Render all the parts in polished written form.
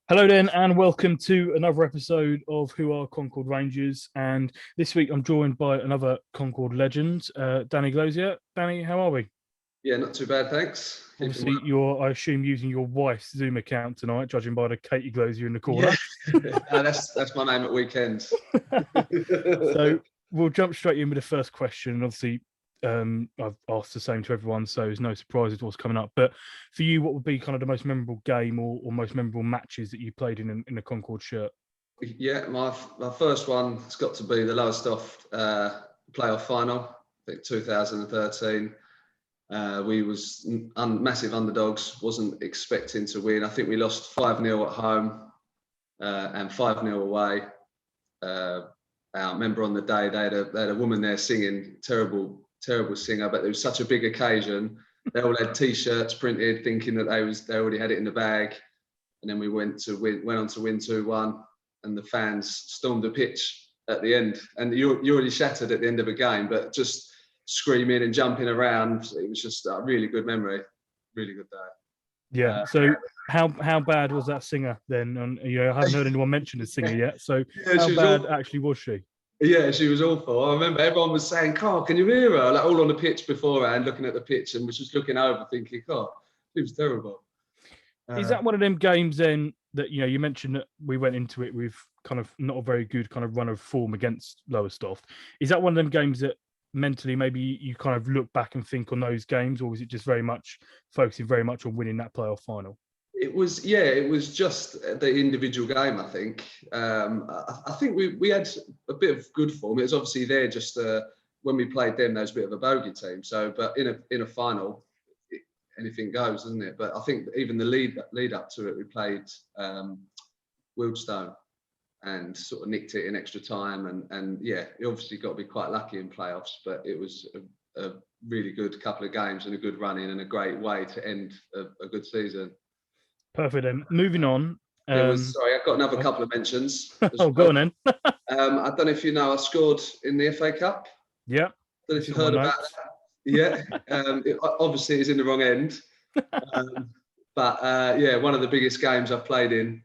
Hello, then, and welcome to another episode of Who Are Concord Rangers. And this week I'm joined by another Concord legend, Danny Glozier. Danny, how are we? Yeah, not too bad, thanks. Obviously, you're, I assume, using your wife's Zoom account tonight, judging by the Katie Glozier in the corner. Yeah. No, that's my name at weekends. So we'll jump straight in with the first question. Obviously, I've asked the same to everyone, so there's no surprises what's coming up. But for you, what would be kind of the most memorable game or most memorable matches that you played in a Concord shirt? Yeah, my first one has got to be the Lowestoft playoff final, I think 2013. We was massive underdogs, wasn't expecting to win. I think we lost 5-0 at home and 5-0 away. I remember on the day they had a woman there singing, terrible singer, but it was such a big occasion. They all had T-shirts printed, thinking that they already had it in the bag. And then we went on to win 2-1, and the fans stormed the pitch at the end. And you're already shattered at the end of a game, but just screaming and jumping around, it was just a really good memory, really good day. Yeah. So how bad was that singer then? And I haven't heard anyone mention the singer yet. So how bad actually was she? Yeah, she was awful. I remember everyone was saying, "Carl, can you hear her?" Like all on the pitch beforehand, looking at the pitch, and was just looking over, thinking, "God, she was terrible." Is that one of them games then that you mentioned that we went into it with kind of not a very good kind of run of form against Lowestoft? Is that one of them games that mentally maybe you kind of look back and think on those games, or was it just very much focusing very much on winning that playoff final? It was just the individual game. I think I think we had a bit of good form. It was obviously there just when we played them, there was a bit of a bogey team. So, but in a final, anything goes, isn't it? But I think even the lead up to it, we played Wildstone and sort of nicked it in extra time. And yeah, you obviously got to be quite lucky in playoffs, but it was a really good couple of games and a good run in and a great way to end a good season. Perfect. Then moving on. Sorry, I've got another couple of mentions. Go on then. I don't know if you know, I scored in the FA Cup. Yeah. I don't know if you've heard about that. Yeah. Obviously, it's in the wrong end. But yeah, one of the biggest games I've played in,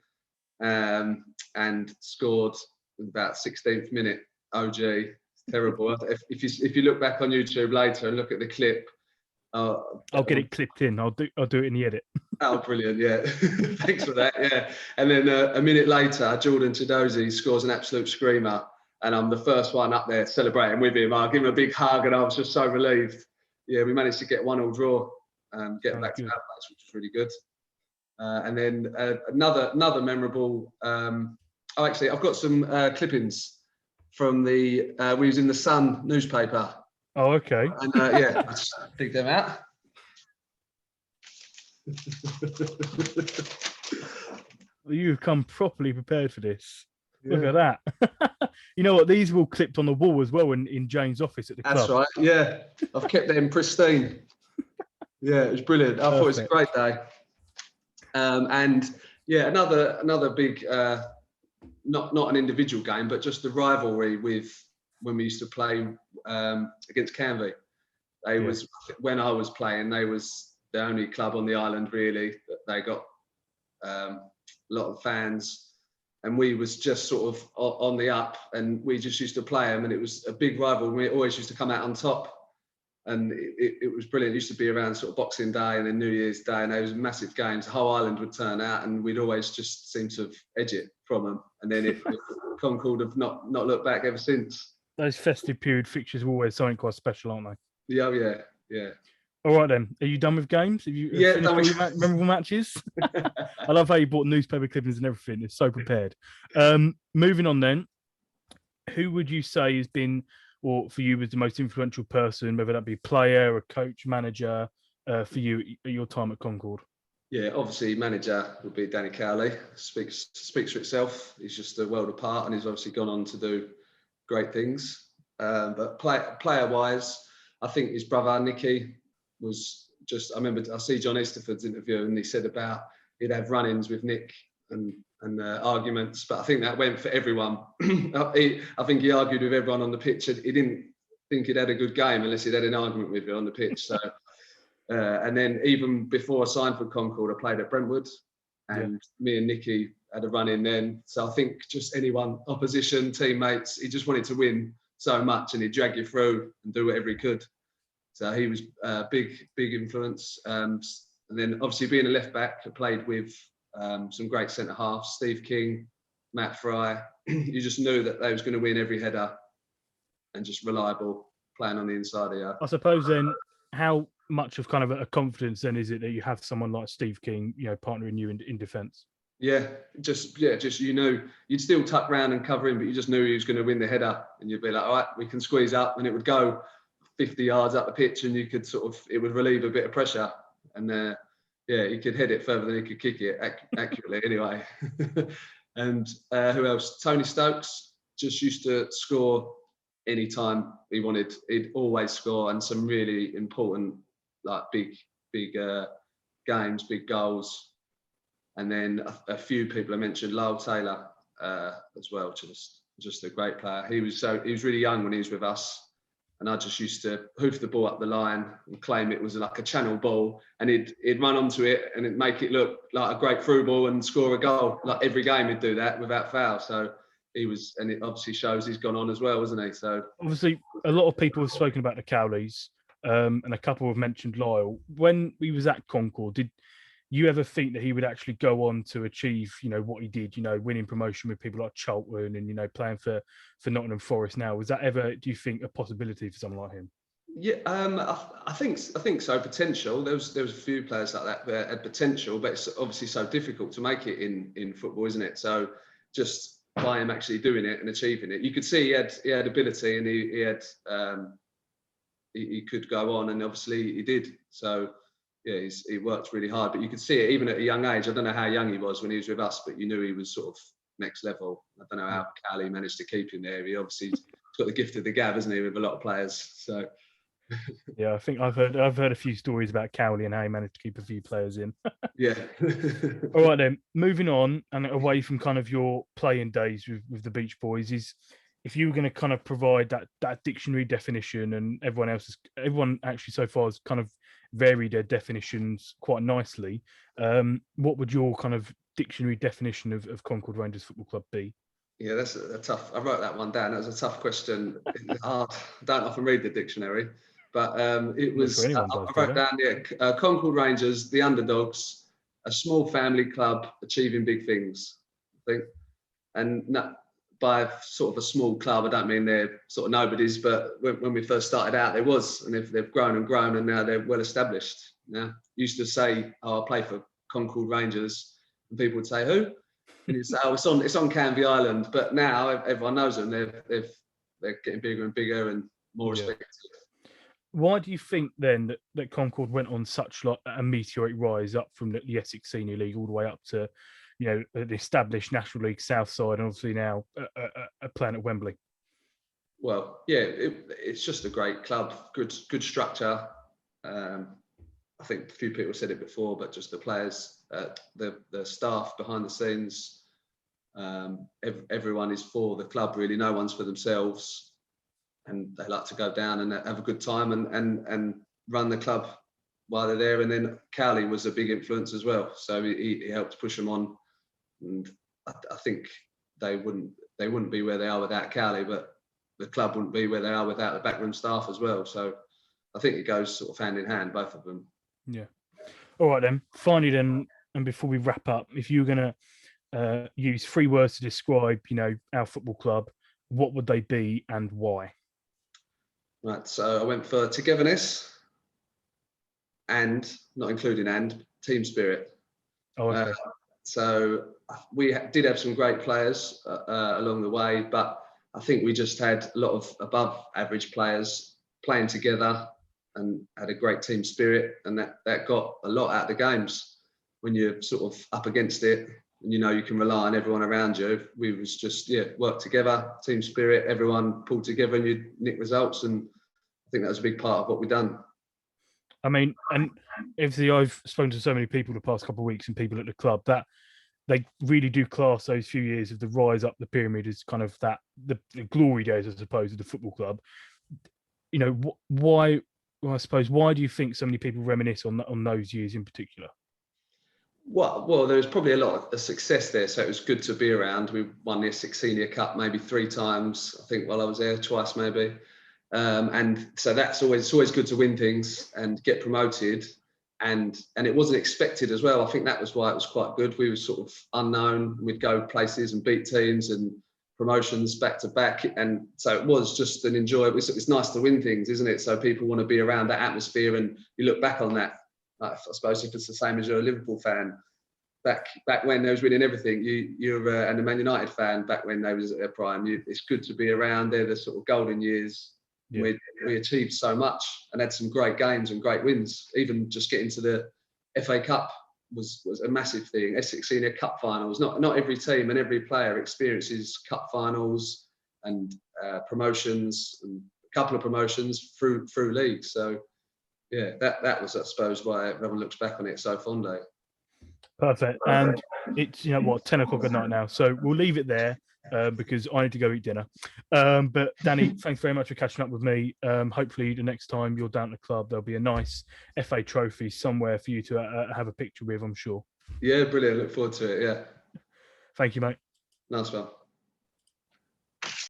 and scored about 16th minute. OG, it's terrible. If you look back on YouTube later and look at the clip. I'll get it clipped in. I'll do it in the edit. Oh, brilliant! Yeah, thanks for that. Yeah, and then a minute later, Jordan Chidozie scores an absolute screamer, and I'm the first one up there celebrating with him. I give him a big hug, and I was just so relieved. Yeah, we managed to get 1-1 draw, get back to that place, which was really good. And then another memorable. Actually, I've got some clippings from the. We was in the Sun newspaper. Oh, okay. And yeah, I'll just dig them out. You've come properly prepared for this. Yeah. Look at that. You know what? These were all clipped on the wall as well in Jane's office at the club. That's right. Yeah, I've kept them pristine. Yeah, it was brilliant. I thought it was a great day. And yeah, another big, not an individual game, but just the rivalry with when we used to play against Canvey. Was when I was playing, they was the only club on the island really that they got a lot of fans, and we was just sort of on the up, and we just used to play them, and it was a big rival. We always used to come out on top, and it was brilliant. It used to be around sort of Boxing Day and then New Year's Day, and there was massive games. The whole island would turn out, and we'd always just seem to edge it from them, and then Concord have not looked back ever since. Those festive period fixtures are always something quite special, aren't they? Yeah. All right then. Are you done with games? Have you finished all your memorable matches? I love how you bought newspaper clippings and everything. It's so prepared. Moving on then. Who would you say has been, or for you, was the most influential person, whether that be player, a coach, manager, for you at your time at Concord? Yeah, obviously manager would be Danny Cowley. Speaks for itself. He's just a world apart, and he's obviously gone on to do great things. But player-wise, I think his brother Nicky was just. I remember I see John Easterford's interview, and he said about he'd have run-ins with Nick and arguments, but I think that went for everyone. I think he argued with everyone on the pitch. He didn't think he'd had a good game unless he'd had an argument with you on the pitch. So, and then even before I signed for Concord, I played at Brentwood, and me and Nicky had a run in then. So I think just anyone, opposition, teammates, he just wanted to win so much, and he'd drag you through and do whatever he could. So he was a big influence. And then obviously being a left back, I played with some great centre halves, Steve King, Matt Fry. You just knew that they was going to win every header, and just reliable, playing on the inside of you. I suppose then, how much of kind of a confidence then is it that you have someone like Steve King, partnering you in defence? Yeah, just you'd still tuck round and cover him, but you just knew he was going to win the header, and you'd be like, all right, we can squeeze up, and it would go 50 yards up the pitch, and you could it would relieve a bit of pressure, and he could head it further than he could kick it accurately anyway. And who else? Tony Stokes just used to score anytime he wanted. He'd always score, and some really important, like big games, big goals. And then a few people I mentioned, Lyle Taylor as well, just a great player. He was really young when he was with us, and I just used to hoof the ball up the line and claim it was like a channel ball, and he'd run onto it and it'd make it look like a great through ball and score a goal. Like every game he'd do that without foul. So he was, and it obviously shows he's gone on as well, isn't he? So obviously a lot of people have spoken about the Cowleys, and a couple have mentioned Lyle. When he was at Concord, did you ever think that he would actually go on to achieve, what he did, winning promotion with people like Charlton and, playing for Nottingham Forest now? Was that ever, do you think, a possibility for someone like him? Yeah, I think so. Potential. There was a few players like that had potential, but it's obviously so difficult to make it in football, isn't it? So just by him actually doing it and achieving it, you could see he had ability, and he could go on, and obviously he did. So yeah, he worked really hard, but you could see it even at a young age. I don't know how young he was when he was with us, but you knew he was sort of next level. I don't know how Cowley managed to keep him there. He obviously got the gift of the gab, hasn't he, with a lot of players. So yeah, I think I've heard a few stories about Cowley and how he managed to keep a few players in. Yeah. All right then, moving on and away from kind of your playing days with the Beachboys, is if you were going to kind of provide that dictionary definition, and everyone actually so far has kind of varied their definitions quite nicely, what would your kind of dictionary definition of Concord Rangers Football Club be? Yeah, that's a tough. I wrote that one down. That was a tough question. I don't often read the dictionary, but it was. I wrote down Concord Rangers, the underdogs, a small family club achieving big things. I think, and by sort of a small club, I don't mean they're sort of nobodies, but when we first started out, there was, and they've grown and grown, and now they're well established. Used to say, "Oh, I play for Concord Rangers," and people would say, "Who?" And you'd say, "Oh, it's on Canvey Island." But now everyone knows them. They're getting bigger and bigger and more respected. Why do you think then that Concord went on such like a meteoric rise up from the Essex Senior League all the way up to, the established National League South Side, and obviously now playing at Wembley? Well, yeah, it's just a great club, good structure. I think a few people said it before, but just the players, the staff behind the scenes, everyone is for the club really. No one's for themselves, and they like to go down and have a good time and run the club while they're there. And then Cowley was a big influence as well, so he helped push them on. And I think they wouldn't be where they are without Cowley, but the club wouldn't be where they are without the backroom staff as well. So I think it goes sort of hand in hand, both of them. Yeah. All right then. Finally then, and before we wrap up, if you were going to use 3 words to describe, our football club, what would they be and why? Right. So I went for togetherness and, not including team spirit. Oh, okay. So we did have some great players along the way, but I think we just had a lot of above average players playing together and had a great team spirit, and that got a lot out of the games. When you're sort of up against it and you can rely on everyone around you, we was just work together, team spirit, everyone pulled together, and you'd nick results, and I think that was a big part of what we've done. I mean, and obviously I've spoken to so many people the past couple of weeks and people at the club that they really do class those few years of the rise up the pyramid as kind of that the glory days, I suppose, of the football club. Why? Well, I suppose why do you think so many people reminisce on those years in particular? Well, there was probably a lot of success there, so it was good to be around. We won the Essex Senior Cup maybe 3 times, I think, while I was there, twice maybe. And so it's always good to win things and get promoted. And it wasn't expected as well. I think that was why it was quite good. We were sort of unknown. We'd go places and beat teams and promotions back to back. And so it was just an enjoyable. It's nice to win things, isn't it? So people want to be around that atmosphere, and you look back on that. I suppose if it's the same as you're a Liverpool fan, back when they was winning everything, you're and a Man United fan back when they was at their prime. It's good to be around. They're the sort of golden years. Yeah. We achieved so much and had some great games and great wins. Even just getting to the FA Cup was a massive thing. Essex Senior Cup finals. Not every team and every player experiences cup finals and promotions, and a couple of promotions through leagues. So. Yeah, that was, I suppose, why everyone looks back on it so fondly. Perfect. And it's 10 o'clock at night now, so we'll leave it there because I need to go eat dinner. But Danny, thanks very much for catching up with me. Hopefully, the next time you're down at the club, there'll be a nice FA trophy somewhere for you to have a picture with, I'm sure. Yeah, brilliant. Look forward to it. Yeah. Thank you, mate. Nice one.